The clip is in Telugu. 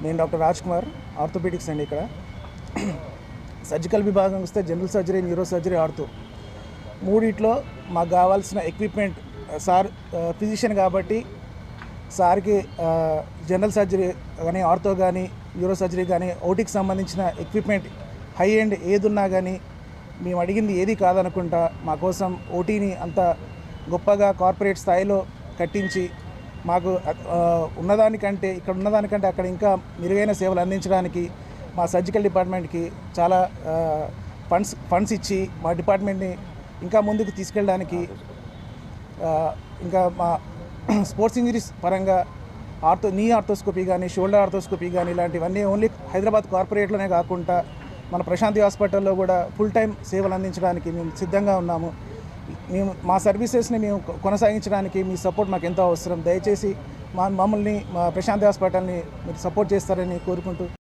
నేను డాక్టర్ రాజ్ కుమార్, ఆర్థోపెడిక్స్ అండి. ఇక్కడ సర్జికల్ విభాగం వస్తే general surgery, neuro surgery, ortho మూడిట్లో మాకు కావాల్సిన ఎక్విప్మెంట్ సార్ ఫిజిషియన్ కాబట్టి సార్కి జనరల్ సర్జరీ కానీ, ఆర్థో కానీ, న్యూరో సర్జరీ కానీ, ఓటీకి సంబంధించిన ఎక్విప్మెంట్ హై ఎండ్ ఏది ఉన్నా కానీ మేము అడిగింది ఏది కాదనుకుంటా మా కోసం ఓటీని అంత గొప్పగా కార్పొరేట్ స్థాయిలో కట్టించి మాకు ఉన్నదానికంటే అక్కడ ఇంకా మెరుగైన సేవలు అందించడానికి మా సర్జికల్ డిపార్ట్మెంట్కి చాలా ఫండ్స్ ఇచ్చి మా డిపార్ట్మెంట్ని ఇంకా ముందుకు తీసుకెళ్ళడానికి, ఇంకా మా స్పోర్ట్స్ ఇంజరీస్ పరంగా నీ ఆర్థోస్కోపీ కానీ, షోల్డర్ ఆర్థోస్కోపీ కానీ ఇలాంటివన్నీ ఓన్లీ హైదరాబాద్ కార్పొరేట్లోనే కాకుండా మన ప్రశాంతి హాస్పిటల్లో కూడా ఫుల్ టైం సేవలు అందించడానికి మేము సిద్ధంగా ఉన్నాము. మా సర్వీసెస్ని మేము కొనసాగించడానికి మీ సపోర్ట్ మాకు ఎంతో అవసరం. దయచేసి మా ప్రశాంతి హాస్పిటల్ని మీరు సపోర్ట్ చేస్తారని కోరుకుంటూ